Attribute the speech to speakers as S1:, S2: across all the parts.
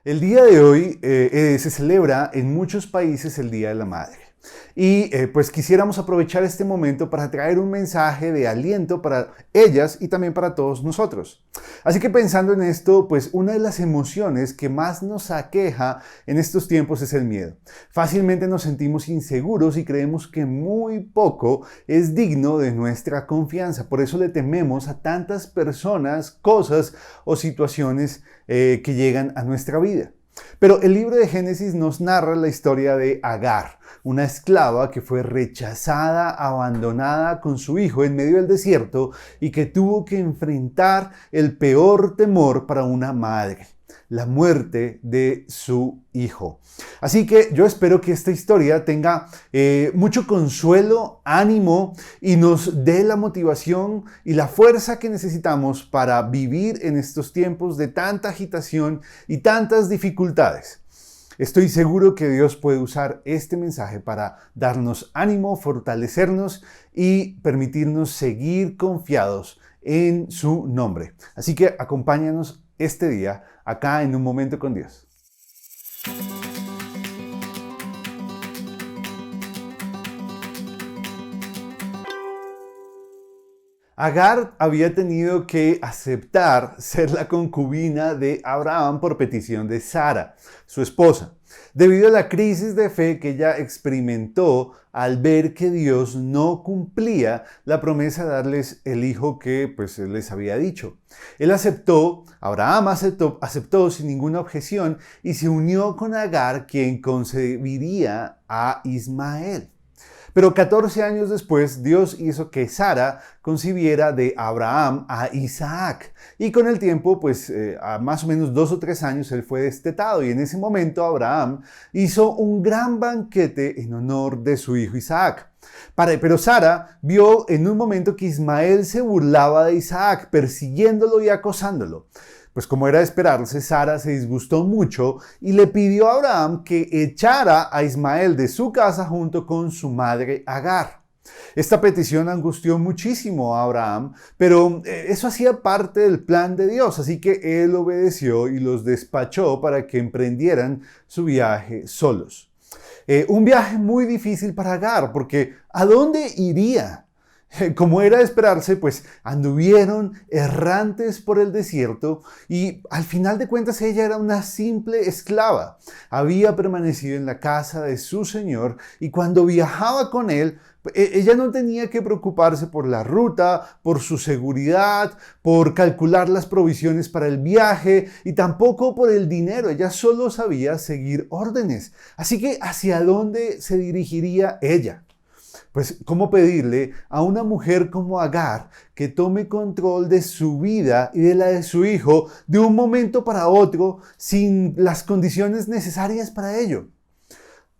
S1: El día de hoy se celebra en muchos países el Día de la Madre. Y pues quisiéramos aprovechar este momento para traer un mensaje de aliento para ellas y también para todos nosotros. Así que pensando en esto, pues una de las emociones que más nos aqueja en estos tiempos es el miedo. Fácilmente nos sentimos inseguros y creemos que muy poco es digno de nuestra confianza. Por eso le tememos a tantas personas, cosas o situaciones que llegan a nuestra vida. Pero el libro de Génesis nos narra la historia de Agar, una esclava que fue rechazada, abandonada con su hijo en medio del desierto y que tuvo que enfrentar el peor temor para una madre: la muerte de su hijo. Así que yo espero que esta historia tenga mucho consuelo, ánimo y nos dé la motivación y la fuerza que necesitamos para vivir en estos tiempos de tanta agitación y tantas dificultades. Estoy seguro que Dios puede usar este mensaje para darnos ánimo, fortalecernos y permitirnos seguir confiados en su nombre. Así que acompáñanos este día acá en Un Momento con Dios. Agar había tenido que aceptar ser la concubina de Abraham por petición de Sara, su esposa, debido a la crisis de fe que ella experimentó al ver que Dios no cumplía la promesa de darles el hijo que pues les había dicho. Abraham aceptó sin ninguna objeción y se unió con Agar, quien concebiría a Ismael. Pero 14 años después, Dios hizo que Sara concibiera de Abraham a Isaac. Y con el tiempo, a más o menos 2 o 3 años, él fue destetado. Y en ese momento, Abraham hizo un gran banquete en honor de su hijo Isaac. Pero Sara vio en un momento que Ismael se burlaba de Isaac, persiguiéndolo y acosándolo. Pues como era de esperarse, Sara se disgustó mucho y le pidió a Abraham que echara a Ismael de su casa junto con su madre Agar. Esta petición angustió muchísimo a Abraham, pero eso hacía parte del plan de Dios, así que él obedeció y los despachó para que emprendieran su viaje solos. Un viaje muy difícil para Agar, porque ¿a dónde iría? Como era de esperarse, pues anduvieron errantes por el desierto y al final de cuentas ella era una simple esclava. Había permanecido en la casa de su señor y cuando viajaba con él, ella no tenía que preocuparse por la ruta, por su seguridad, por calcular las provisiones para el viaje y tampoco por el dinero. Ella solo sabía seguir órdenes. Así que ¿hacia dónde se dirigiría ella? Pues, ¿cómo pedirle a una mujer como Agar que tome control de su vida y de la de su hijo de un momento para otro sin las condiciones necesarias para ello?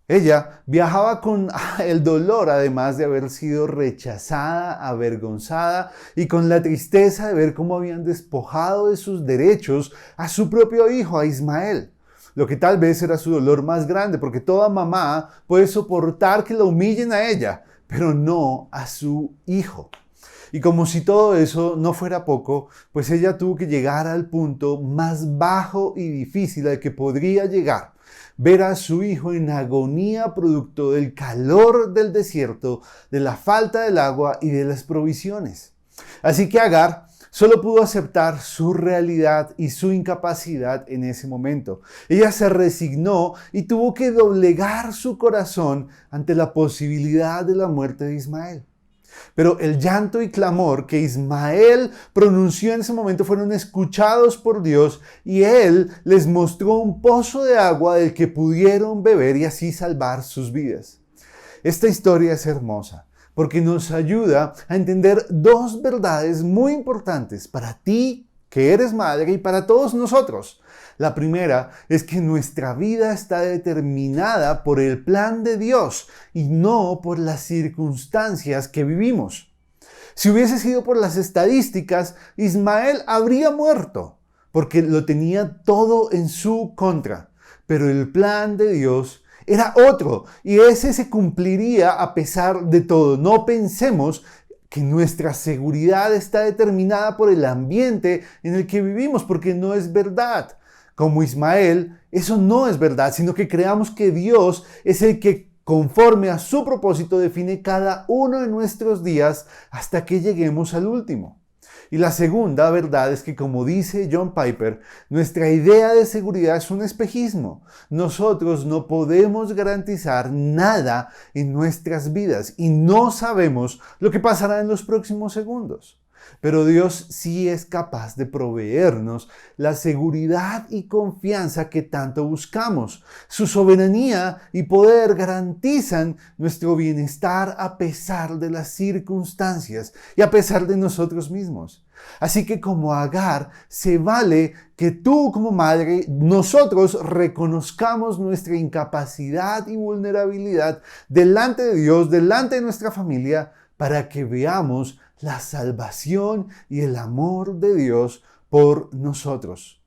S1: Ella viajaba con el dolor, además de haber sido rechazada, avergonzada y con la tristeza de ver cómo habían despojado de sus derechos a su propio hijo, a Ismael. Lo que tal vez era su dolor más grande, porque toda mamá puede soportar que la humillen a ella, pero no a su hijo. Y como si todo eso no fuera poco, pues ella tuvo que llegar al punto más bajo y difícil al que podría llegar: ver a su hijo en agonía producto del calor del desierto, de la falta del agua y de las provisiones. Así que Agar solo pudo aceptar su realidad y su incapacidad en ese momento. Ella se resignó y tuvo que doblegar su corazón ante la posibilidad de la muerte de Ismael. Pero el llanto y clamor que Ismael pronunció en ese momento fueron escuchados por Dios y Él les mostró un pozo de agua del que pudieron beber y así salvar sus vidas. Esta historia es hermosa porque nos ayuda a entender dos verdades muy importantes para ti, que eres madre, y para todos nosotros. La primera es que nuestra vida está determinada por el plan de Dios y no por las circunstancias que vivimos. Si hubiese sido por las estadísticas, Ismael habría muerto porque lo tenía todo en su contra. Pero el plan de Dios era otro y ese se cumpliría a pesar de todo. No pensemos que nuestra seguridad está determinada por el ambiente en el que vivimos, porque no es verdad. Como Ismael, eso no es verdad, sino que creamos que Dios es el que, conforme a su propósito, define cada uno de nuestros días hasta que lleguemos al último. Y la segunda verdad es que, como dice John Piper, nuestra idea de seguridad es un espejismo. Nosotros no podemos garantizar nada en nuestras vidas y no sabemos lo que pasará en los próximos segundos. Pero Dios sí es capaz de proveernos la seguridad y confianza que tanto buscamos. Su soberanía y poder garantizan nuestro bienestar a pesar de las circunstancias y a pesar de nosotros mismos. Así que como Agar, se vale que tú como madre, nosotros reconozcamos nuestra incapacidad y vulnerabilidad delante de Dios, delante de nuestra familia, para que veamos la salvación y el amor de Dios por nosotros.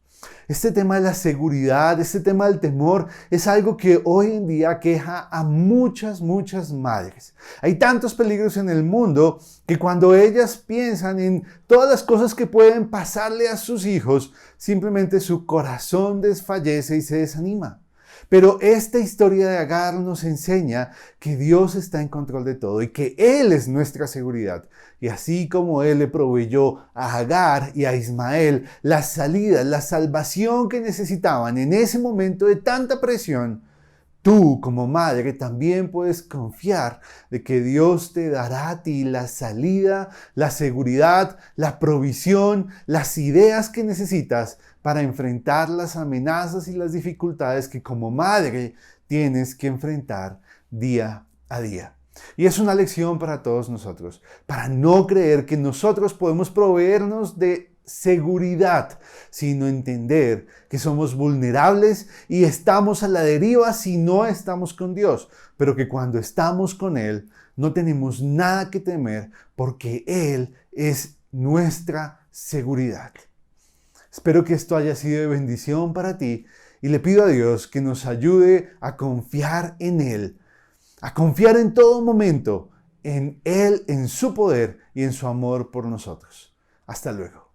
S1: Este tema de la seguridad, este tema del temor, es algo que hoy en día aqueja a muchas madres. Hay tantos peligros en el mundo que cuando ellas piensan en todas las cosas que pueden pasarle a sus hijos, simplemente su corazón desfallece y se desanima. Pero esta historia de Agar nos enseña que Dios está en control de todo y que Él es nuestra seguridad. Y así como Él le proveyó a Agar y a Ismael la salida, la salvación que necesitaban en ese momento de tanta presión, tú como madre también puedes confiar de que Dios te dará a ti la salida, la seguridad, la provisión, las ideas que necesitas para enfrentar las amenazas y las dificultades que como madre tienes que enfrentar día a día. Y es una lección para todos nosotros, para no creer que nosotros podemos proveernos de seguridad, sino entender que somos vulnerables y estamos a la deriva si no estamos con Dios, pero que cuando estamos con Él no tenemos nada que temer porque Él es nuestra seguridad. Espero que esto haya sido de bendición para ti y le pido a Dios que nos ayude a confiar en Él, a confiar en todo momento en Él, en su poder y en su amor por nosotros. Hasta luego.